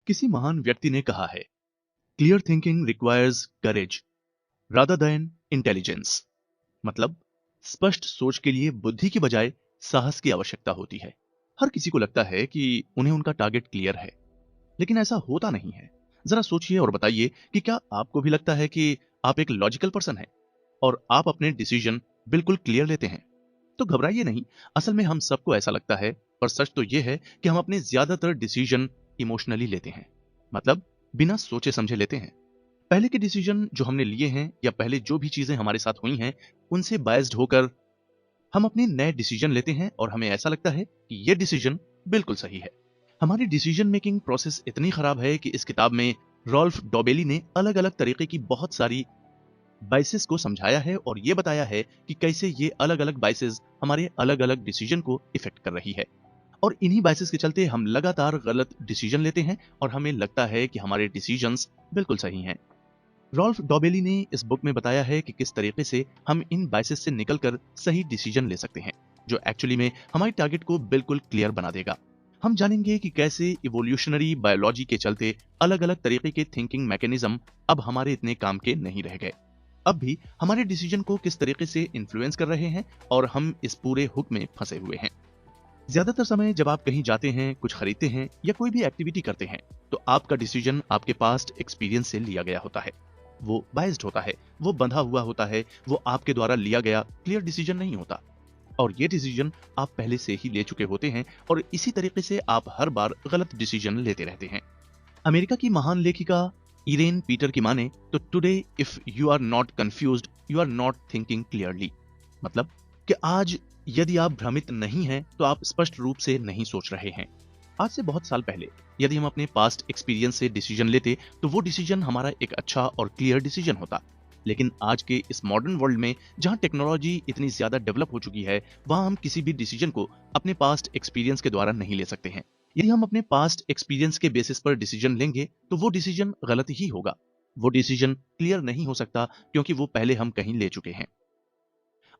किसी महान व्यक्ति ने कहा है, क्लियर थिंकिंग रिक्वायर्स करेज रादर देन इंटेलिजेंस। मतलब, स्पष्ट सोच के लिए बुद्धि की बजाय साहस की आवश्यकता होती है। हर किसी को लगता है कि उन्हें उनका टारगेट क्लियर है, लेकिन ऐसा होता नहीं है। जरा सोचिए और बताइए कि क्या आपको भी लगता है कि आप एक लॉजिकल पर्सन हैं और आप अपने डिसीजन बिल्कुल क्लियर लेते हैं? तो घबराइए नहीं। असल में हम सबको ऐसा लगता है, पर सच तो यह है कि हम अपने ज्यादातर डिसीजन इमोशनली लेते हैं। मतलब, बिना सोचे समझे लेते हैं। पहले के डिसीजन जो हमने लिए हैं या पहले जो भी चीजें हमारे साथ हुई हैं, उनसे बायस्ड होकर हम अपने नए डिसीजन लेते हैं और हमें ऐसा लगता है कि यह डिसीजन बिल्कुल सही है। हमारी डिसीजन मेकिंग प्रोसेस इतनी खराब है कि इस किताब में रॉल्फ डॉबेली ने अलग अलग तरीके की बहुत सारी बाइसेस को समझाया है और ये बताया है कि कैसे ये अलग अलग बाइसेस हमारे अलग अलग डिसीजन को इफेक्ट कर रही है। और इन्हीं बाइसेस के चलते हम लगातार गलत डिसीजन लेते हैं और हमें लगता है कि हमारे डिसीजंस बिल्कुल सही हैं। रॉल्फ डॉबेली ने इस बुक में बताया है कि किस तरीके से हम इन बाइसेस से निकलकर सही डिसीजन ले सकते हैं, जो एक्चुअली में हमारे टारगेट को बिल्कुल क्लियर बना देगा। हम जानेंगे कि कैसे इवोल्यूशनरी बायोलॉजी के चलते अलग अलग तरीके के थिंकिंग मैकेनिज्म अब हमारे इतने काम के नहीं रह गए, अब भी हमारे डिसीजन को किस तरीके से इन्फ्लुएंस कर रहे हैं और हम इस पूरे हुक में फंसे हुए हैं। ज्यादातर समय जब आप कहीं जाते हैं, कुछ खरीदते हैं या कोई भी एक्टिविटी करते हैं, तो आपका डिसीजन आपके पास्ट एक्सपीरियंस से लिया गया होता है। वो बाइज्ड होता है, वो बंधा हुआ होता है, वो आपके द्वारा लिया गया क्लियर डिसीजन नहीं होता। और ये डिसीजन आप पहले से ही ले चुके होते हैं और इसी तरीके से आप हर बार गलत डिसीजन लेते रहते हैं। अमेरिका की महान लेखिका इरेन पीटर की माने तो today if you are not confused you are not thinking clearly. मतलब कि आज यदि आप भ्रमित नहीं हैं तो आप स्पष्ट रूप से नहीं सोच रहे हैं। आज से बहुत साल पहले यदि हम अपने पास्ट एक्सपीरियंस से डिसीजन लेते तो वो डिसीजन हमारा एक अच्छा और क्लियर डिसीजन होता। लेकिन आज के इस मॉडर्न वर्ल्ड में जहां टेक्नोलॉजी इतनी ज्यादा डेवलप हो चुकी है, वहां हम किसी भी डिसीजन को अपने पास्ट एक्सपीरियंस के द्वारा नहीं ले सकते हैं। यदि हम अपने पास्ट एक्सपीरियंस के बेसिस पर डिसीजन लेंगे तो वो डिसीजन गलत ही होगा। वो डिसीजन क्लियर नहीं हो सकता क्योंकि वो पहले हम कहीं ले चुके हैं।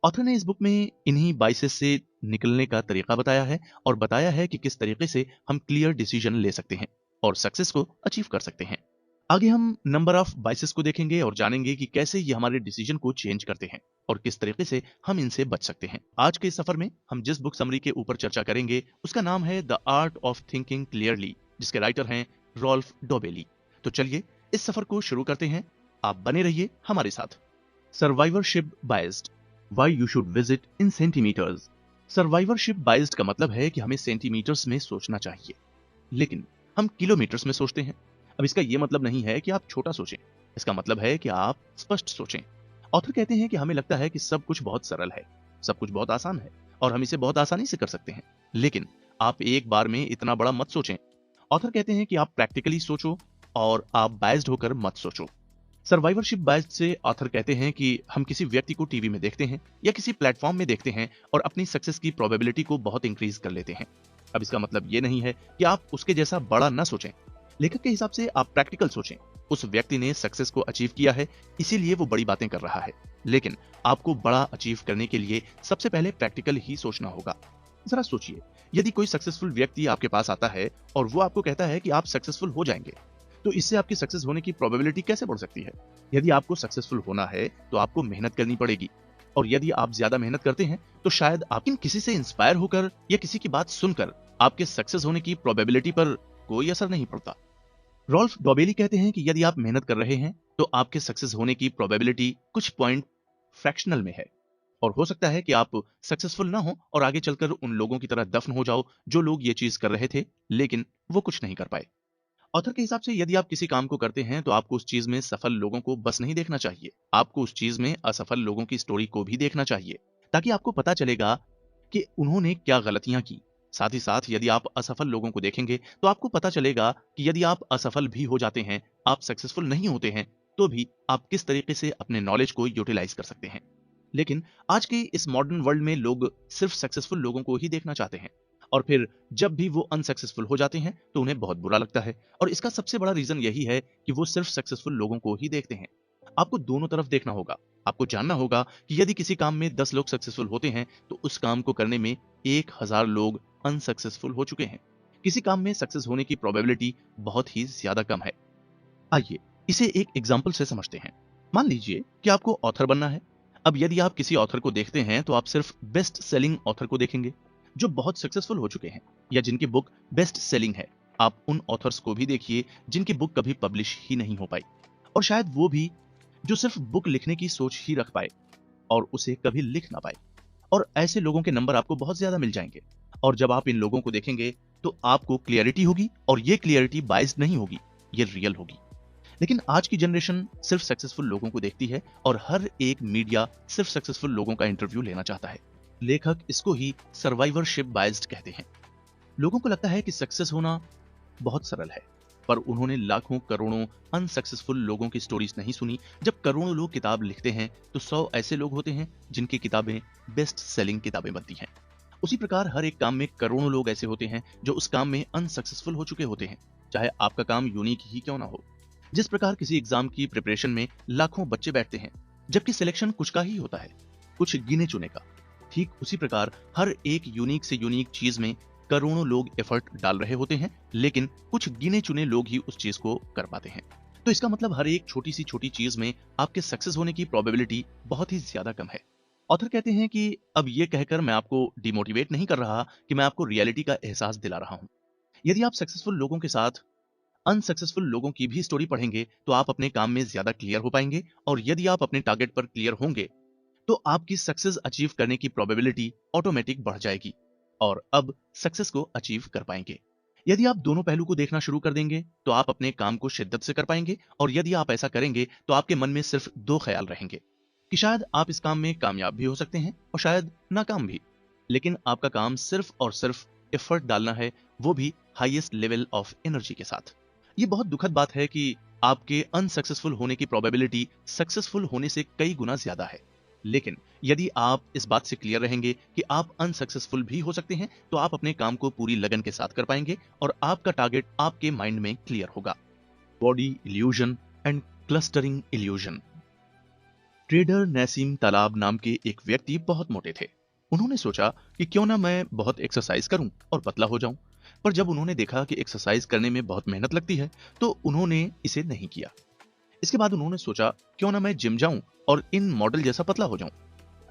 ऑथर ने इस बुक में इन्हीं बाइसेस से निकलने का तरीका बताया है और बताया है कि किस तरीके से हम क्लियर डिसीजन ले सकते हैं और सक्सेस को अचीव कर सकते हैं। आगे हम नंबर ऑफ बाइसेस को देखेंगे और जानेंगे कि कैसे ये हमारे डिसीजन को चेंज करते हैं और किस तरीके से हम इनसे बच सकते हैं। आज के इस सफर में हम जिस बुक समरी के ऊपर चर्चा करेंगे उसका नाम है the art of thinking clearly, जिसके राइटर हैं रॉल्फ डोबेली। तो चलिए इस सफर को शुरू करते हैं। आप बने रहिए हमारे साथ। Survivorship biased, why you should visit in centimetres. Survivorship biased का मतलब है कि हमें सेंटीमीटर्स में सोचना चाहिए, लेकिन हम किलोमीटर्स में सोचते हैं। अब इसका यह मतलब नहीं है कि आप छोटा सोचें, इसका मतलब है कि आप स्पष्ट सोचें। ऑथर कहते हैं कि हमें लगता है कि सब कुछ बहुत सरल है, सब कुछ बहुत आसान है और हम इसे बहुत आसानी से कर सकते हैं, लेकिन आप एक बार में इतना बड़ा मत सोचें। ऑथर कहते हैं कि आप प्रैक्टिकली सोचो और आप बायस्ड होकर मत सोचो। सर्वाइवरशिप बायस से ऑथर कहते हैं कि हम किसी व्यक्ति को टीवी में देखते हैं या किसी प्लेटफॉर्म में देखते हैं और अपनी सक्सेस की प्रोबेबिलिटी को बहुत इंक्रीज कर लेते हैं। अब इसका मतलब ये नहीं है कि आप उसके जैसा बड़ा ना सोचें। लेखक के हिसाब से आप प्रैक्टिकल सोचें। उस व्यक्ति ने सक्सेस को अचीव किया है, इसीलिए वो बड़ी बातें कर रहा है। लेकिन आपको बड़ा अचीव करने के लिए सबसे पहले प्रैक्टिकल ही सोचना होगा। जरा सोचिए, यदि कोई सक्सेसफुल व्यक्ति आपके पास आता है और वो आपको कहता है कि आप सक्सेसफुल हो जाएंगे, तो इससे आपकी सक्सेस होने की प्रोबेबिलिटी कैसे बढ़ सकती है? यदि आपको सक्सेसफुल होना है तो आपको मेहनत करनी पड़ेगी, और यदि आप ज्यादा मेहनत करते हैं तो शायद आप किसी से इंस्पायर होकर या किसी की बात सुनकर आपके सक्सेस होने की प्रोबेबिलिटी पर कोई असर नहीं पड़ता। रॉल्फ डॉबेली कहते हैं कि यदि आप मेहनत कर रहे हैं तो आपके सक्सेस होने की प्रोबेबिलिटी कुछ पॉइंट फ्रैक्शनल में है, और हो सकता है कि आप सक्सेसफुल ना हो और आगे चलकर उन लोगों की तरह दफन हो जाओ जो लोग ये चीज कर रहे थे लेकिन वो कुछ नहीं कर पाए। ऑथर के हिसाब से यदि आप किसी काम को करते हैं तो आपको उस चीज में सफल लोगों को बस नहीं देखना चाहिए, आपको उस चीज में असफल लोगों की स्टोरी को भी देखना चाहिए, ताकि आपको पता चलेगा कि उन्होंने क्या गलतियां की। साथ ही साथ यदि आप असफल लोगों को देखेंगे तो आपको पता चलेगा कि यदि आप असफल भी हो जाते हैं, आप सक्सेसफुल नहीं होते हैं, तो भी आप किस तरीके से अपने नॉलेज को यूटिलाइज कर सकते हैं। लेकिन आज के इस मॉडर्न वर्ल्ड में लोग सिर्फ सक्सेसफुल लोगों को ही देखना चाहते हैं, और फिर जब भी वो अनसक्सेसफुल हो जाते हैं तो उन्हें बहुत बुरा लगता है। और इसका सबसे बड़ा रीजन यही है कि वो सिर्फ सक्सेसफुल लोगों को ही देखते हैं। आपको दोनों तरफ देखना होगा। आपको जानना होगा कि यदि किसी काम में 10 लोग सक्सेसफुल होते हैं तो उस काम को करने में 1000 लोग अनसक्सेसफुल हो चुके हैं। किसी काम में सक्सेस होने की प्रोबेबिलिटी बहुत ही ज्यादा कम है। आइए इसे एक एग्जाम्पल से समझते हैं। मान लीजिए कि आपको ऑथर बनना है। अब यदि आप किसी ऑथर को देखते हैं तो आप सिर्फ बेस्ट सेलिंग ऑथर को देखेंगे जो बहुत सक्सेसफुल हो चुके हैं या जिनकी बुक बेस्ट सेलिंग है। आप उन ऑथर्स को भी देखिए जिनकी बुक कभी पब्लिश ही नहीं हो पाई, और शायद वो भी जो सिर्फ बुक लिखने की सोच ही रख पाए और उसे कभी लिख ना पाए। और ऐसे लोगों के नंबर आपको बहुत ज्यादा मिल जाएंगे। और जब आप इन लोगों को देखेंगे तो आपको क्लियरिटी होगी, और ये क्लियरिटी बाइस्ड नहीं होगी, ये रियल होगी। लेकिन आज की जनरेशन सिर्फ सक्सेसफुल लोगों को देखती है और हर एक मीडिया सिर्फ सक्सेसफुल लोगों का इंटरव्यू लेना चाहता है। लेखक इसको ही सर्वाइवरशिप बायस्ड कहते हैं। लोगों को लगता है कि सक्सेस होना बहुत सरल है, पर उन्होंने लाखों करोड़ों अनसक्सेसफुल लोगों की स्टोरीज नहीं सुनी। जब करोड़ों लोग किताब लिखते हैं तो 100 ऐसे लोग होते हैं जिनकी किताबें बेस्ट सेलिंग किताबें बनती हैं। उसी प्रकार हर एक काम में करोड़ों लोग ऐसे होते हैं जो उस काम में अनसक्सेसफुल हो चुके होते हैं, चाहे आपका काम यूनिक ही क्यों ना हो। जिस प्रकार किसी एग्जाम की प्रिपरेशन में लाखों बच्चे बैठते हैं जबकि सिलेक्शन कुछ का ही होता है, कुछ गिने चुने का, ठीक उसी प्रकार हर एक यूनिक से यूनिक चीज में करोड़ों लोग एफर्ट डाल रहे होते हैं, लेकिन कुछ गिने चुने लोग ही उस चीज को कर पाते हैं। तो इसका मतलब हर एक छोटी सी छोटी चीज में आपके सक्सेस होने की प्रोबेबिलिटी बहुत ही ज्यादा कम है। ऑथर कहते हैं कि अब ये कहकर मैं आपको डिमोटिवेट नहीं कर रहा कि मैं आपको रियलिटी का एहसास दिला रहा हूं। यदि आप सक्सेसफुल लोगों के साथ अनसक्सेसफुल लोगों की भी स्टोरी पढ़ेंगे तो आप अपने काम में ज्यादा क्लियर हो पाएंगे, और यदि आप अपने टारगेट पर क्लियर होंगे तो आपकी सक्सेस अचीव करने की प्रोबेबिलिटी ऑटोमेटिक बढ़ जाएगी और अब सक्सेस को अचीव कर पाएंगे। यदि आप दोनों पहलू को देखना शुरू कर देंगे तो आप अपने काम को शिद्दत से कर पाएंगे, और यदि आप ऐसा करेंगे तो आपके मन में सिर्फ दो ख्याल रहेंगे कि शायद आप इस काम में कामयाब भी हो सकते हैं और शायद नाकाम भी, लेकिन आपका काम सिर्फ और सिर्फ एफर्ट डालना है, वो भी हाईएस्ट लेवल ऑफ एनर्जी के साथ। ये बहुत दुखद बात है कि आपके अनसक्सेसफुल होने की प्रोबेबिलिटी सक्सेसफुल होने से कई गुना ज्यादा है। लेकिन यदि आप इस बात से क्लियर रहेंगे कि आप अनसक्सेसफुल भी हो सकते हैं तो आप अपने काम को पूरी लगन के साथ कर पाएंगे और आपका टारगेट आपके माइंड में क्लियर होगा। Body illusion and clustering illusion. Trader Naseem तालाब नाम के एक व्यक्ति बहुत मोटे थे। उन्होंने सोचा कि क्यों ना मैं बहुत एक्सरसाइज करूं और पतला हो जाऊं, पर जब उन्होंने देखा कि एक्सरसाइज करने में बहुत मेहनत लगती है तो उन्होंने इसे नहीं किया। इसके बाद उन्होंने सोचा क्यों ना मैं जिम जाऊं और इन मॉडल जैसा पतला हो जाऊं,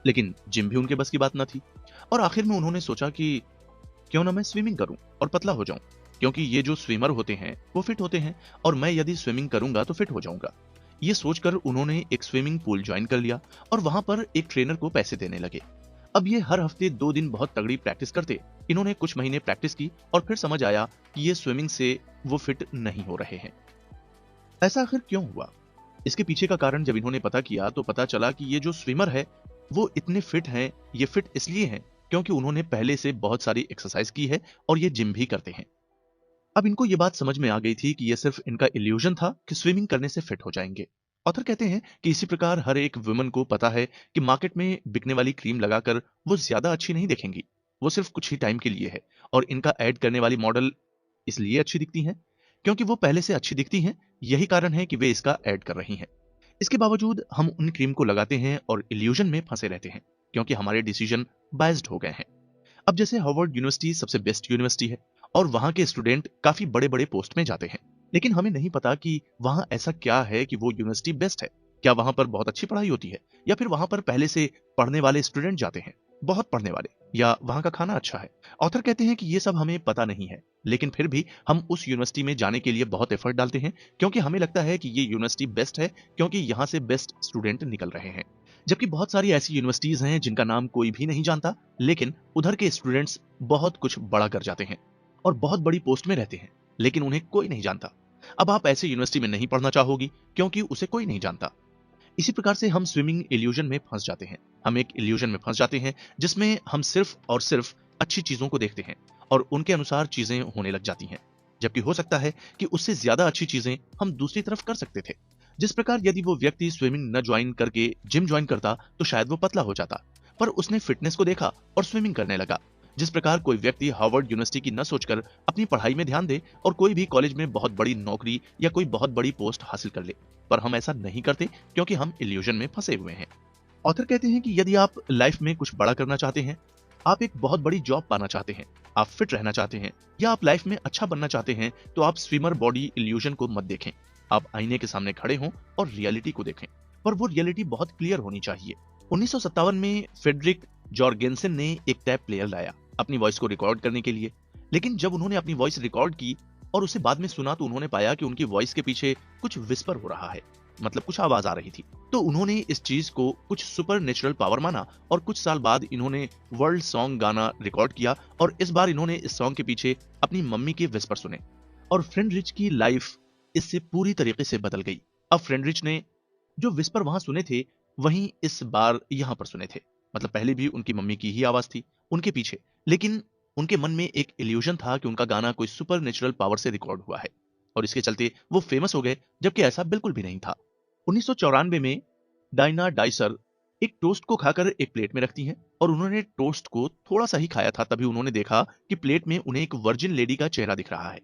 लेकिन जिम भी उनके बस की बात न थी। और आखिर में उन्होंने सोचा कि क्यों ना मैं स्विमिंग करूं और पतला हो जाऊं, क्योंकि ये जो स्विमर होते हैं वो फिट होते हैं और मैं यदि स्विमिंग करूंगा तो फिट हो जाऊंगा। ये सोचकर उन्होंने एक स्विमिंग पूल ज्वाइन कर लिया और वहां पर एक ट्रेनर को पैसे देने लगे। अब ये हर हफ्ते 2 दिन बहुत तगड़ी प्रैक्टिस करते। इन्होंने कुछ महीने प्रैक्टिस की और फिर समझ आया कि ये स्विमिंग से वो फिट नहीं हो रहे हैं। ऐसा आखिर क्यों हुआ? इसके पीछे का कारण जब इन्होंने पता किया तो पता चला कि ये जो स्विमर है वो इतने फिट हैं, ये फिट इसलिए हैं क्योंकि उन्होंने पहले से बहुत सारी एक्सरसाइज की है और ये जिम भी करते हैं। अब इनको ये बात समझ में आ गई थी कि ये सिर्फ इनका इल्यूजन था कि स्विमिंग करने से फिट हो जाएंगे। ऑथर कहते हैं कि इसी प्रकार हर एक वुमन को पता है कि मार्केट में बिकने वाली क्रीम लगाकर वो ज्यादा अच्छी नहीं दिखेंगी, वो सिर्फ कुछ ही टाइम के लिए है, और इनका ऐड करने वाली मॉडल इसलिए अच्छी दिखती हैं क्योंकि वो पहले से अच्छी दिखती हैं। यही कारण है कि वे इसका ऐड कर रही हैं। इसके बावजूद हम उन क्रीम को लगाते हैं और इल्यूजन में फंसे रहते हैं क्योंकि हमारे डिसीजन बायस्ड हो गए हैं। अब जैसे हार्वर्ड यूनिवर्सिटी सबसे बेस्ट यूनिवर्सिटी है और वहां के स्टूडेंट काफी बड़े बड़े पोस्ट में जाते हैं, लेकिन हमें नहीं पता कि वहां ऐसा क्या है कि वो यूनिवर्सिटी बेस्ट है। क्या वहां पर बहुत अच्छी पढ़ाई होती है, या फिर वहां पर पहले से पढ़ने वाले स्टूडेंट जाते हैं, बहुत पढ़ने वाले, या वहां का खाना अच्छा है। ऑथर कहते हैं कि ये सब हमें पता नहीं है, लेकिन फिर भी हम उस यूनिवर्सिटी में जाने के लिए बहुत एफर्ट डालते हैं क्योंकि हमें लगता है कि ये यूनिवर्सिटी बेस्ट है क्योंकि यहाँ से बेस्ट स्टूडेंट निकल रहे हैं। जबकि बहुत सारी ऐसी यूनिवर्सिटीज हैं जिनका नाम कोई भी नहीं जानता, लेकिन उधर के स्टूडेंट्स बहुत कुछ बड़ा कर जाते हैं और बहुत बड़ी पोस्ट में रहते हैं, लेकिन उन्हें कोई नहीं जानता। अब आप ऐसे यूनिवर्सिटी में नहीं पढ़ना चाहोगी क्योंकि उसे कोई नहीं जानता। इसी प्रकार से हम स्विमिंग इल्यूजन में फंस जाते हैं। हम एक इल्यूजन में फंस जाते हैं जिसमें हम सिर्फ और सिर्फ अच्छी चीजों को देखते हैं और उनके अनुसार चीजें होने लग जाती हैं, जबकि हो सकता है कि उससे ज्यादा अच्छी चीजें हम दूसरी तरफ कर सकते थे। जिस प्रकार यदि वो व्यक्ति स्विमिंग न ज्वाइन करके जिम ज्वाइन करता तो शायद वो पतला हो जाता, पर उसने फिटनेस को देखा और स्विमिंग करने लगा। जिस प्रकार कोई व्यक्ति हार्वर्ड यूनिवर्सिटी की न सोचकर अपनी पढ़ाई में ध्यान दे और कोई भी कॉलेज में बहुत बड़ी नौकरी या कोई बहुत बड़ी पोस्ट हासिल कर ले, पर हम ऐसा नहीं करते क्योंकि हम इल्यूजन में फंसे हुए हैं। ऑथर कहते हैं कि यदि आप लाइफ में कुछ बड़ा करना चाहते हैं आप एक बहुत बड़ी जॉब पाना चाहते हैं, आप फिट रहना चाहते हैं, या आप लाइफ में अच्छा बनना चाहते हैं, तो आप स्विमर बॉडी इल्यूजन को मत देखें। आप आईने के सामने खड़े हों और रियलिटी को देखें, पर वो रियलिटी बहुत क्लियर होनी चाहिए। 1957 में फ्रेडरिक जॉर्गेनसन ने एक टैप प्लेयर लाया अपनी वॉइस को रिकॉर्ड करने के लिए। लेकिन जब उन्होंने अपनी वॉइस रिकॉर्ड की और उसे बाद में सुना, तो उन्होंने पाया कि उनकी वॉइस के पीछे कुछ विस्पर हो रहा है, मतलब कुछ आवाज आ रही थी। तो उन्होंने इस चीज को कुछ सुपर नेचुरल पावर माना और कुछ साल बाद इन्होंने वर्ल्ड सॉन्ग गाना रिकॉर्ड किया, और इस बार इन्होंने इस सॉन्ग के पीछे अपनी मम्मी के विस्पर सुने, और फ्रेंडरिच की लाइफ इससे पूरी तरीके से बदल गई। अब फ्रेंडरिच ने जो विस्पर वहां सुने थे, वहीं इस बार यहां पर सुने थे। मतलब पहले भी उनकी मम्मी की ही आवाज थी उनके पीछे, लेकिन उनके मन में एक इल्यूजन था कि उनका गाना कोई सुपर नेचुरल पावर से रिकॉर्ड हुआ है, और इसके चलते वो फेमस हो गए, जबकि ऐसा बिल्कुल भी नहीं था। 1994 में डायना डाइसर एक टोस्ट को खाकर एक प्लेट में रखती हैं, और उन्होंने टोस्ट को थोड़ा सा ही खाया था, तभी उन्होंने देखा कि प्लेट में उन्हें एक वर्जिन लेडी का चेहरा दिख रहा है,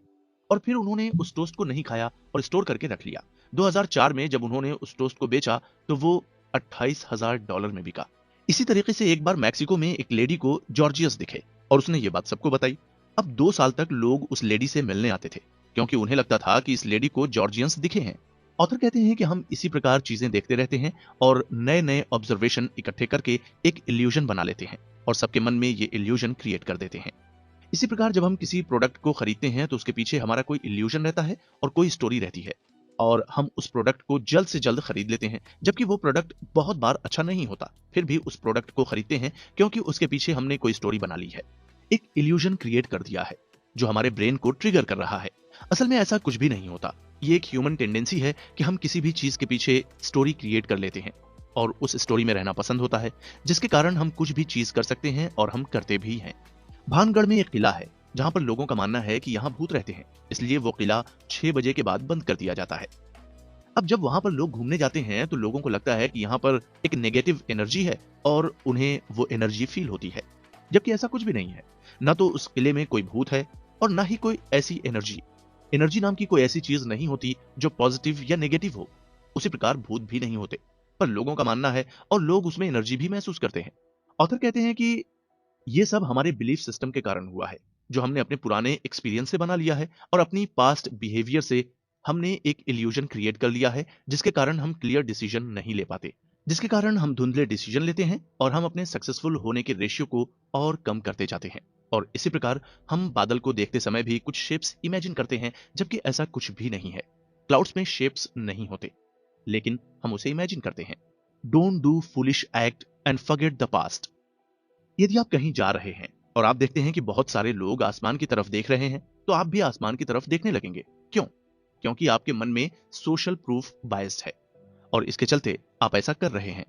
और फिर उन्होंने उस टोस्ट को नहीं खाया और स्टोर करके रख लिया। 2004 में जब उन्होंने उस टोस्ट को बेचा, तो वो $28,000 में बिका। इसी तरीके से एक बार मैक्सिको में एक लेडी को जॉर्जियस दिखे, और उसने ये बात सबको बताई। अब 2 साल तक लोग उस लेडी से मिलने आते थे, क्योंकि उन्हें लगता था कि इस लेडी को जॉर्जियंस दिखे हैं। ऑथर कहते हैं कि हम इसी प्रकार चीजें देखते रहते हैं और नए नए ऑब्जर्वेशन इकट्ठे करके एक इल्यूजन बना लेते हैं, और सबके मन में ये इल्यूजन क्रिएट कर देते हैं। इसी प्रकार जब हम किसी प्रोडक्ट को खरीदते हैं, तो उसके पीछे हमारा कोई इल्यूजन रहता है और कोई स्टोरी रहती है, और हम उस प्रोडक्ट को जल्द से जल्द खरीद लेते हैं, जबकि वो प्रोडक्ट बहुत बार अच्छा नहीं होता, फिर भी उस प्रोडक्ट को खरीदते हैं क्योंकि उसके पीछे हमने कोई स्टोरी बना ली है, एक इल्यूजन क्रिएट कर दिया है जो हमारे ब्रेन को ट्रिगर कर रहा है। असल में ऐसा कुछ भी नहीं होता। ये एक ह्यूमन टेंडेंसी है कि हम किसी भी चीज के पीछे स्टोरी क्रिएट कर लेते हैं और उस स्टोरी में रहना पसंद होता है, जिसके कारण हम कुछ भी चीज कर सकते हैं और हम करते भी हैं। भानगढ़ में एक किला है जहां पर लोगों का मानना है कि यहाँ भूत रहते हैं, इसलिए वो किला 6 बजे के बाद बंद कर दिया जाता है। अब जब वहां पर लोग घूमने जाते हैं, तो लोगों को लगता है कि यहाँ पर एक नेगेटिव एनर्जी है और उन्हें वो एनर्जी फील होती है, जबकि ऐसा कुछ भी नहीं है। ना तो उस किले में कोई भूत है और ना ही कोई ऐसी एनर्जी एनर्जी नाम की कोई ऐसी चीज नहीं होती जो पॉजिटिव या नेगेटिव हो। उसी प्रकार भूत भी नहीं होते, पर लोगों का मानना है और लोग उसमें एनर्जी भी महसूस करते हैं। ऑथर कहते हैं कि ये सब हमारे बिलीफ सिस्टम के कारण हुआ है, जो हमने अपने पुराने एक्सपीरियंस से बना लिया है, और अपनी पास्ट बिहेवियर से हमने एक इल्यूजन क्रिएट कर लिया है, जिसके कारण हम क्लियर डिसीजन नहीं ले पाते, जिसके कारण हम धुंधले डिसीजन लेते हैं और हम अपने सक्सेसफुल होने के रेशियो को और कम करते जाते हैं। और इसी प्रकार हम बादल को देखते समय भी कुछ शेप्स इमेजिन करते हैं, जबकि ऐसा कुछ भी नहीं है। क्लाउड्स में शेप्स नहीं होते, लेकिन हम उसे इमेजिन करते हैं। Don't do foolish act and forget the past. यदि आप कहीं जा रहे हैं और आप देखते हैं कि बहुत सारे लोग आसमान की तरफ देख रहे हैं, तो आप भी आसमान की तरफ देखने लगेंगे। क्यों? क्योंकि आपके मन में सोशल प्रूफ बायस्ड है, और इसके चलते आप ऐसा कर रहे हैं।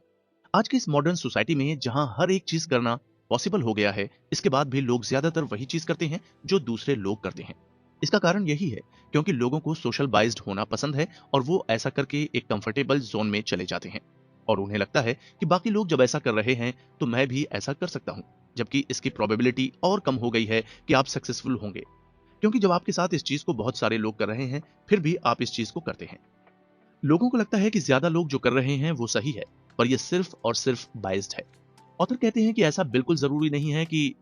आज की इस मॉडर्न सोसाइटी में जहां हर एक चीज करना पॉसिबल हो गया है, इसके बाद भी लोग ज्यादातर वही चीज करते हैं जो दूसरे लोग करते हैं। इसका कारण यही है क्योंकि लोगों को सोशल बाइज्ड होना पसंद है, और वो ऐसा करके एक कंफर्टेबल जोन में चले जाते हैं, और उन्हें लगता है कि बाकी लोग जब ऐसा कर रहे हैं तो मैं भी ऐसा कर सकता हूं, जबकि इसकी प्रोबेबिलिटी और कम हो गई है कि आप सक्सेसफुल होंगे, क्योंकि जब आपके साथ इस चीज को बहुत सारे लोग कर रहे हैं, फिर भी आप इस चीज को करते हैं। लोगों को लगता है कि ज्यादा लोग जो कर रहे हैं वो सही है, पर यह सिर्फ और सिर्फ बाइज्ड है। ऑथर कहते हैं कि ऐसा बिल्कुल जरूरी नहीं है कि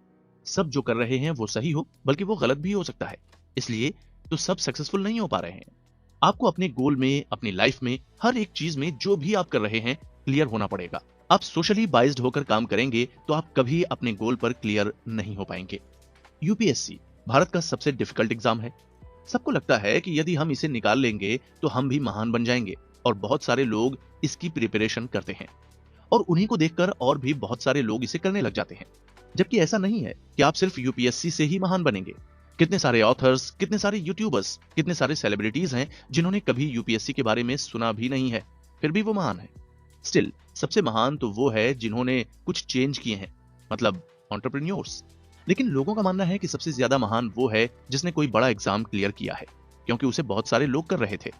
सब जो कर रहे हैं वो सही हो, बल्कि वो गलत भी हो सकता है। इसलिए तो सब सक्सेसफुल नहीं हो पा रहे हैं। आपको अपने गोल में, अपनी लाइफ में, हर एक चीज में जो भी आप कर रहे हैं, क्लियर होना पड़ेगा। आप सोशली बाइज्ड होकर काम करेंगे तो आप कभी अपने गोल पर क्लियर नहीं हो पाएंगे। यूपीएससी भारत का सबसे डिफिकल्ट एग्जाम है। सबको लगता है कि यदि हम इसे निकाल लेंगे तो हम भी महान बन जाएंगे, और बहुत सारे लोग इसकी प्रिपरेशन करते हैं, और उन्हीं को देखकर और भी बहुत सारे लोग इसे करने लग जाते हैं। जबकि ऐसा नहीं है कि आप सिर्फ यूपीएससी से ही महान बनेंगे। कितने सारे ऑथर्स, कितने सारे यूट्यूबर्स, कितने सारे सेलिब्रिटीज हैं जिन्होंने कभी यूपीएससी के बारे में सुना भी नहीं है, फिर भी वो महान है। स्टिल सबसे महान तो वो है जिन्होंने कुछ चेंज किए हैं, मतलब एंटरप्रेन्योर्स। लेकिन लोगों का मानना है कि सबसे ज्यादा महान वो है जिसने कोई बड़ा एग्जाम क्लियर किया है, क्योंकि उसे बहुत सारे लोग कर रहे थे।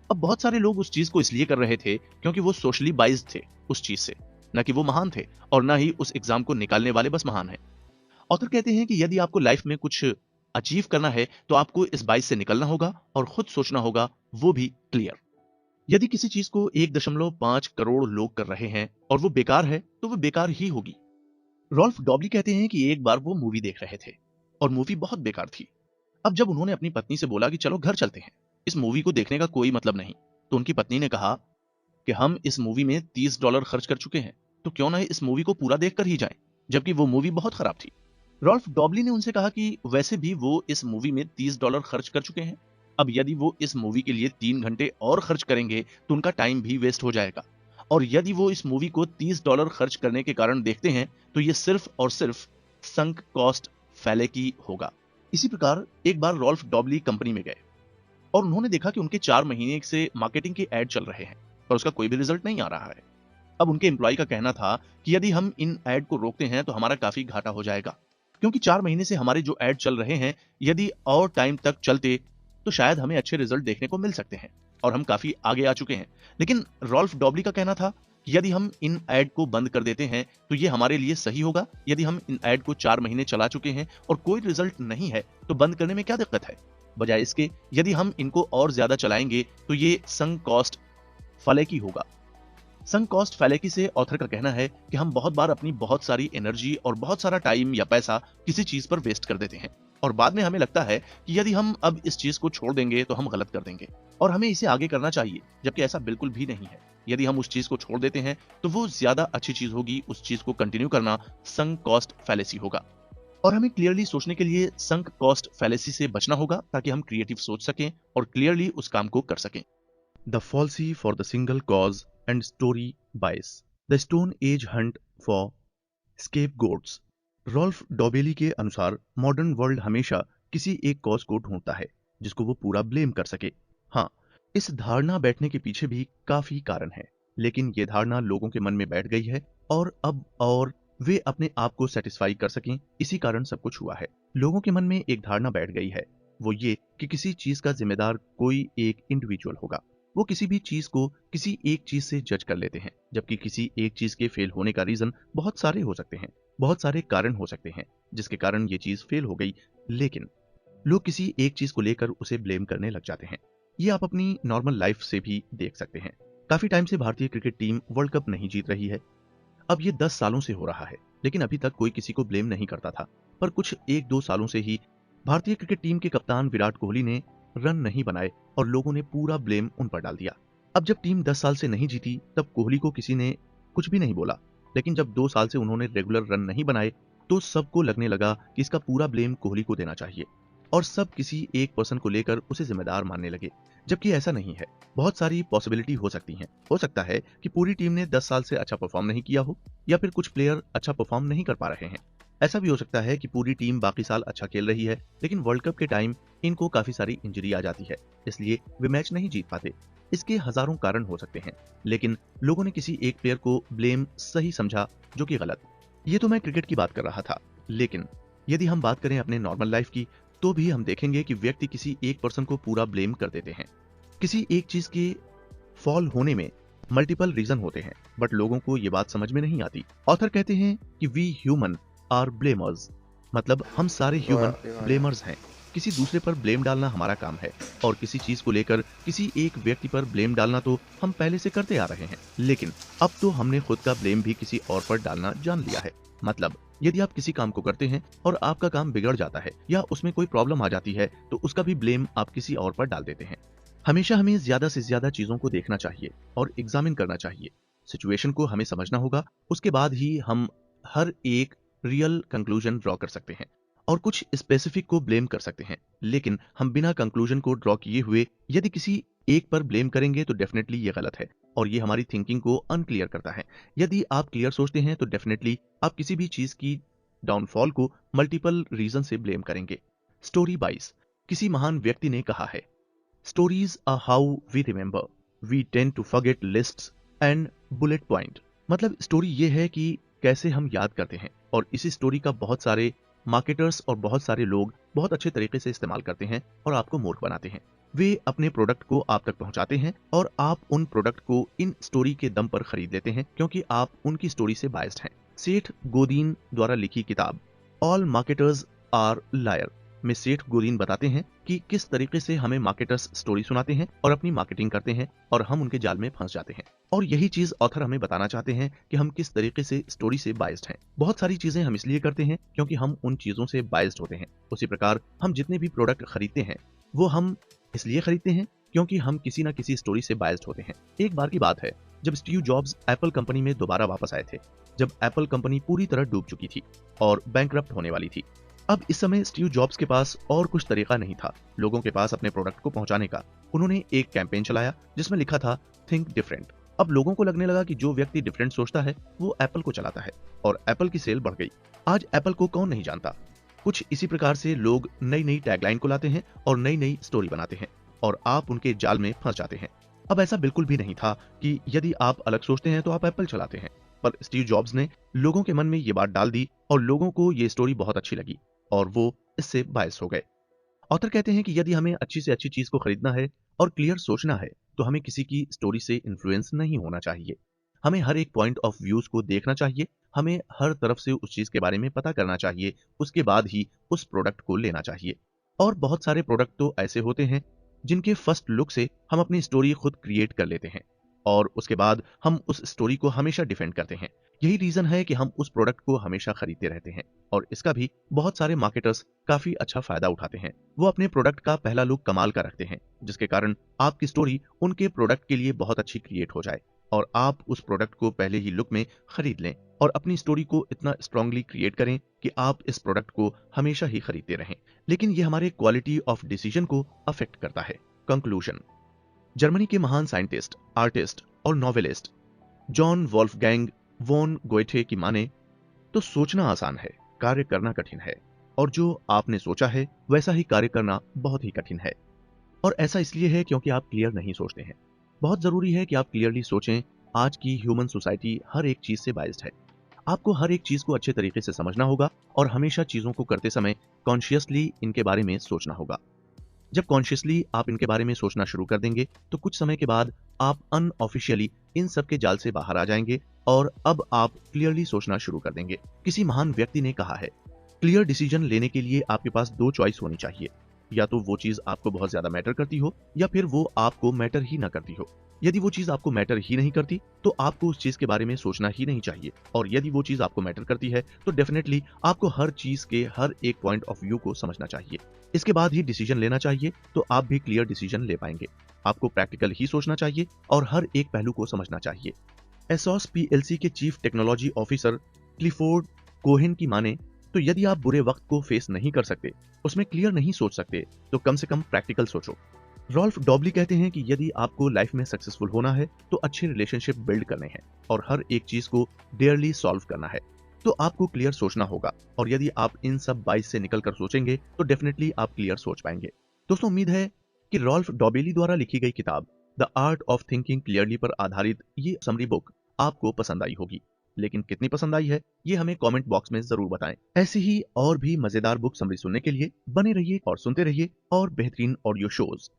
अब बहुत सारे लोग उस चीज को इसलिए कर रहे थे क्योंकि वो सोशली बाइज्ड थे उस चीज से, न कि वो महान थे, और न ही उस एग्जाम को निकालने वाले बस महान है। ऑथर कहते हैं कि यदि आपको लाइफ में कुछ अचीव करना है तो आपको इस बाइज से निकलना होगा और खुद सोचना होगा, वो भी क्लियर। यदि किसी चीज को 1.5 करोड़ लोग कर रहे हैं और वो बेकार है, तो वो बेकार ही होगी। रॉल्फ डॉबली कहते हैं कि एक बार वो मूवी देख रहे थे और मूवी बहुत बेकार थी। अब जब उन्होंने अपनी पत्नी से बोला कि चलो घर चलते हैं, इस मूवी को देखने का कोई मतलब नहीं, तो उनकी पत्नी ने कहा कि हम इस मूवी में $30 खर्च कर चुके हैं, तो क्यों ना इस मूवी को पूरा देखकर ही जाएं, जबकि वो मूवी बहुत खराब थी। रॉल्फ डॉबली ने उनसे कहा कि वैसे भी वो इस मूवी में $30 खर्च कर चुके हैं। अब यदि वो इस मूवी के लिए 3 घंटे और खर्च करेंगे तो उनका टाइम भी वेस्ट हो जाएगा, और यदि वो इस मूवी को $30 खर्च करने के कारण देखते हैं तो ये सिर्फ और सिर्फ संक कॉस्ट फैलेकी होगा। इसी प्रकार एक बार रॉल्फ डॉबली कंपनी में गए और उन्होंने देखा कि उनके 4 महीने से मार्केटिंग के ऐड चल रहे हैं पर उसका कोई भी रिजल्ट नहीं आ रहा है। अब उनके एम्प्लॉय का कहना था कि यदि हम इन ऐड को रोकते हैं तो हमारा काफी घाटा हो जाएगा, क्योंकि 4 महीने से हमारे जो ऐड चल रहे हैं यदि और टाइम तक चलते तो शायद हमें अच्छे रिजल्ट देखने को मिल सकते हैं और हम काफी आगे आ चुके हैं। लेकिन रॉल्फ डॉबली का कहना था कि यदि हम इन ऐड को बंद कर देते हैं तो ये हमारे लिए सही होगा। यदि हम इन ऐड को 4 महीने चला चुके हैं और कोई रिजल्ट नहीं है तो बंद करने में क्या दिक्कत है, बजाय इसके यदि हम इनको और ज्यादा चलाएंगे तो ये संक कॉस्ट फैलेकी होगा। संक कॉस्ट फैलेकी से ऑथर का कहना है कि हम बहुत बार अपनी बहुत सारी एनर्जी और बहुत सारा टाइम या पैसा किसी चीज पर वेस्ट कर देते हैं और बाद में हमें लगता है कि यदि हम अब इस चीज को छोड़ देंगे तो हम गलत कर देंगे और हमें इसे आगे करना चाहिए, जबकि ऐसा बिल्कुल भी नहीं है। यदि हम उस चीज को छोड़ देते हैं तो वो ज्यादा अच्छी चीज होगी, उस चीज को कंटिन्यू करना संक कॉस्ट फैलेसी होगा। और हमें क्लियरली सोचने के लिए संक कॉस्ट फैलेसी से बचना होगा ताकि हम क्रिएटिव सोच सकें और क्लियरली उस काम को कर सकें। The fallacy for the single cause and story bias, the stone age hunt for scapegoats. Rolf Dobelli के अनुसार मॉडर्न वर्ल्ड हमेशा किसी एक कॉज को ढूंढता है जिसको वो पूरा ब्लेम कर सके। हाँ, इस धारणा बैठने के पीछे भी काफी कारण है, लेकिन ये धारणा लोगों के मन में बैठ गई है और वे अपने आप को सेटिस्फाई कर सकें, इसी कारण सब कुछ हुआ है। लोगों के मन में एक धारणा बैठ गई है, वो ये कि किसी चीज का जिम्मेदार कोई एक इंडिविजुअल होगा। वो किसी भी चीज को किसी एक चीज से जज कर लेते हैं, जबकि किसी एक चीज के फेल होने का रीजन बहुत सारे हो सकते हैं, बहुत सारे कारण हो सकते हैं जिसके कारण ये चीज फेल हो गई, लेकिन लोग किसी एक चीज को लेकर उसे ब्लेम करने लग जाते हैं। ये आप अपनी नॉर्मल लाइफ से भी देख सकते हैं। काफी टाइम से भारतीय क्रिकेट टीम वर्ल्ड कप नहीं जीत रही है। अब ये 10 सालों से हो रहा है, लेकिन अभी तक कोई किसी को ब्लेम नहीं करता था। पर कुछ 1-2 सालों से ही भारतीय क्रिकेट टीम के कप्तान विराट कोहली ने रन नहीं बनाए और लोगों ने पूरा ब्लेम उन पर डाल दिया। अब जब टीम 10 साल से नहीं जीती तब कोहली को किसी ने कुछ भी नहीं बोला, लेकिन जब 2 साल से उन्होंने रेगुलर रन नहीं बनाए तो सबको लगने लगा कि इसका पूरा ब्लेम कोहली को देना चाहिए और सब किसी एक पर्सन को लेकर उसे जिम्मेदार मानने लगे, जबकि ऐसा नहीं है। बहुत सारी पॉसिबिलिटी हो सकती हैं। हो सकता है कि पूरी टीम ने 10 साल से अच्छा परफॉर्म नहीं किया हो, या फिर कुछ प्लेयर अच्छा परफॉर्म नहीं कर पा रहे हैं। ऐसा भी हो सकता है कि पूरी टीम बाकी साल अच्छा खेल रही है, लेकिन वर्ल्ड कप के टाइम इनको काफी सारी इंजरी आ जाती है, इसलिए वे मैच नहीं जीत पाते। इसके हजारों कारण हो सकते हैं, लेकिन लोगों ने किसी एक प्लेयर को ब्लेम सही समझा, जो कि गलत। ये तो मैं क्रिकेट की बात कर रहा था, लेकिन यदि हम बात करें अपने नॉर्मल लाइफ की तो भी हम देखेंगे कि व्यक्ति किसी एक पर्सन को पूरा ब्लेम कर देते हैं। किसी एक चीज के फॉल होने में मल्टीपल रीजन होते हैं, बट लोगों को ये बात समझ में नहीं आती। ऑथर कहते हैं कि वी ह्यूमन आर ब्लेमर्स, मतलब हम सारे ह्यूमन ब्लेमर्स हैं। किसी दूसरे पर ब्लेम डालना हमारा काम है, और किसी चीज को लेकर किसी एक व्यक्ति पर ब्लेम डालना तो हम पहले से करते आ रहे हैं, लेकिन अब तो हमने खुद का ब्लेम भी किसी और पर डालना जान लिया है। मतलब यदि आप किसी काम को करते हैं और आपका काम बिगड़ जाता है या उसमें कोई प्रॉब्लम आ जाती है तो उसका भी ब्लेम आप किसी और पर डाल देते हैं। हमेशा हमें ज्यादा से ज्यादा चीजों को देखना चाहिए और एग्जामिन करना चाहिए। सिचुएशन को हमें समझना होगा, उसके बाद ही हम हर एक रियल कंक्लूजन ड्रॉ कर सकते हैं और कुछ स्पेसिफिक को ब्लेम कर सकते हैं। लेकिन हम बिना कंक्लूजन को ड्रॉ किए हुए यदि किसी एक पर ब्लेम करेंगे तो डेफिनेटली ये गलत है और ये हमारी थिंकिंग को अनक्लियर करता है। यदि आप क्लियर सोचते हैं तो डेफिनेटली आप किसी भी चीज की डाउनफॉल को मल्टीपल रीजन से ब्लेम करेंगे। स्टोरी 22, किसी महान व्यक्ति ने कहा है, stories are how we remember, we tend to forget lists and bullet point. मतलब स्टोरी ये है कि कैसे हम याद करते हैं, और इसी स्टोरी का बहुत सारे मार्केटर्स और बहुत सारे लोग बहुत अच्छे तरीके से इस्तेमाल करते हैं और आपको मूर्ख बनाते हैं। वे अपने प्रोडक्ट को आप तक पहुंचाते हैं और आप उन प्रोडक्ट को इन स्टोरी के दम पर खरीद लेते हैं क्योंकि आप उनकी स्टोरी से बायस्ड हैं। सेठ गोदीन द्वारा लिखी किताब ऑल मार्केटर्स आर लायर में सेठ गोरीन बताते हैं कि किस तरीके से हमें मार्केटर्स स्टोरी सुनाते हैं और अपनी मार्केटिंग करते हैं और हम उनके जाल में फंस जाते हैं। और यही चीज ऑथर हमें बताना चाहते हैं कि हम किस तरीके से स्टोरी से बाइस्ड हैं। बहुत सारी चीजें हम इसलिए करते हैं क्योंकि हम उन चीजों से बाइस्ड होते हैं। उसी प्रकार हम जितने भी प्रोडक्ट खरीदते हैं वो हम इसलिए खरीदते हैं क्योंकि हम किसी ना किसी स्टोरी से बाइस्ड होते हैं। एक बार की बात है जब स्टीव जॉब्स एप्पल कंपनी में दोबारा वापस आए थे, जब एप्पल कंपनी पूरी तरह डूब चुकी थी और बैंकरप्ट होने वाली थी। अब इस समय स्टीव जॉब्स के पास और कुछ तरीका नहीं था लोगों के पास अपने प्रोडक्ट को पहुंचाने का। उन्होंने एक कैंपेन चलाया जिसमें लिखा था थिंक डिफरेंट। अब लोगों को लगने लगा कि जो व्यक्ति डिफरेंट सोचता है वो एप्पल को चलाता है और एप्पल की सेल बढ़ गई। आज एप्पल को कौन नहीं जानता। कुछ इसी प्रकार से लोग नई नई टैगलाइन को लाते हैं और नई नई स्टोरी बनाते हैं और आप उनके जाल में फंस जाते हैं। अब ऐसा बिल्कुल भी नहीं था कि यदि आप अलग सोचते हैं तो आप एप्पल चलाते हैं, पर स्टीव जॉब्स ने लोगों के मन में ये बात डाल दी और लोगों को ये स्टोरी बहुत अच्छी लगी और वो इससे बायस हो गए। ऑथर कहते हैं कि यदि हमें अच्छी से अच्छी चीज को खरीदना है और क्लियर सोचना है तो हमें किसी की स्टोरी से इन्फ्लुएंस नहीं होना चाहिए। हमें हर एक पॉइंट ऑफ व्यूज को देखना चाहिए, हमें हर तरफ से उस चीज के बारे में पता करना चाहिए, उसके बाद ही उस प्रोडक्ट को लेना चाहिए। और बहुत सारे प्रोडक्ट तो ऐसे होते हैं जिनके फर्स्ट लुक से हम अपनी स्टोरी खुद क्रिएट कर लेते हैं और उसके बाद हम उस स्टोरी को हमेशा डिफेंड करते हैं। यही रीजन है कि हम उस प्रोडक्ट को हमेशा खरीदते रहते हैं और इसका भी बहुत सारे मार्केटर्स काफी अच्छा फायदा उठाते हैं। वो अपने प्रोडक्ट का पहला लुक कमाल का रखते हैं जिसके कारण आपकी स्टोरी उनके प्रोडक्ट के लिए बहुत अच्छी क्रिएट हो जाए और आप उस प्रोडक्ट को पहले ही लुक में खरीद लें और अपनी स्टोरी को इतना स्ट्रांगली क्रिएट करें कि आप इस प्रोडक्ट को हमेशा ही खरीदते रहें। लेकिन ये हमारे क्वालिटी ऑफ डिसीजन को अफेक्ट करता है। कंक्लूजन। जर्मनी के महान साइंटिस्ट, आर्टिस्ट और novelist John Wolfgang von Goethe की माने तो सोचना आसान है, कार्य करना कठिन है और जो आपने सोचा है वैसा ही कार्य करना बहुत ही कठिन है। और ऐसा इसलिए है क्योंकि आप क्लियर नहीं सोचते हैं। बहुत जरूरी है कि आप क्लियरली सोचें। आज की ह्यूमन सोसाइटी हर एक चीज से बाइस्ड है। आपको हर एक चीज को अच्छे तरीके से समझना होगा और हमेशा चीजों को करते समय कॉन्शियसली इनके बारे में सोचना होगा। जब कॉन्शियसली आप इनके बारे में सोचना शुरू कर देंगे तो कुछ समय के बाद आप अनऑफिशियली इन सब के जाल से बाहर आ जाएंगे और अब आप क्लियरली सोचना शुरू कर देंगे। किसी महान व्यक्ति ने कहा है, क्लियर डिसीजन लेने के लिए आपके पास दो चॉइस होनी चाहिए, या तो वो चीज आपको बहुत ज्यादा मैटर करती हो या फिर वो आपको मैटर ही ना करती हो। यदि वो चीज आपको मैटर ही नहीं करती तो आपको उस चीज के बारे में सोचना ही नहीं चाहिए और यदि वो चीज आपको मैटर करती है तो डेफिनेटली आपको हर चीज के हर एक पॉइंट ऑफ व्यू को समझना चाहिए। इसके बाद ही डिसीजन लेना चाहिए तो आप भी क्लियर डिसीजन ले पाएंगे। आपको प्रैक्टिकल ही सोचना चाहिए और हर एक पहलू को समझना चाहिए। एसोस पीएलसी के chief technology officer Clifford Cohen की माने तो यदि आप बुरे वक्त को फेस नहीं कर सकते, उसमें क्लियर नहीं सोच सकते, तो कम से कम प्रैक्टिकल सोचो। रॉल्फ डॉबली कहते हैं कि यदि आपको लाइफ में सक्सेसफुल होना है तो अच्छे रिलेशनशिप बिल्ड करने हैं और हर एक चीज को डेयरली सॉल्व करना है, तो आपको क्लियर सोचना होगा और यदि आप इन सब बाइस से निकलकर सोचेंगे तो डेफिनेटली आप क्लियर सोच पाएंगे। दोस्तों, उम्मीद है कि रॉल्फ डॉबेली द्वारा लिखी गई किताब the art of thinking clearly पर आधारित ये समरी बुक आपको पसंद आई होगी। लेकिन कितनी पसंद आई है ये हमें कमेंट बॉक्स में जरूर बताएं। ऐसी ही और भी मजेदार बुक समरी सुनने के लिए बने रहिए और सुनते रहिए और बेहतरीन ऑडियो शोज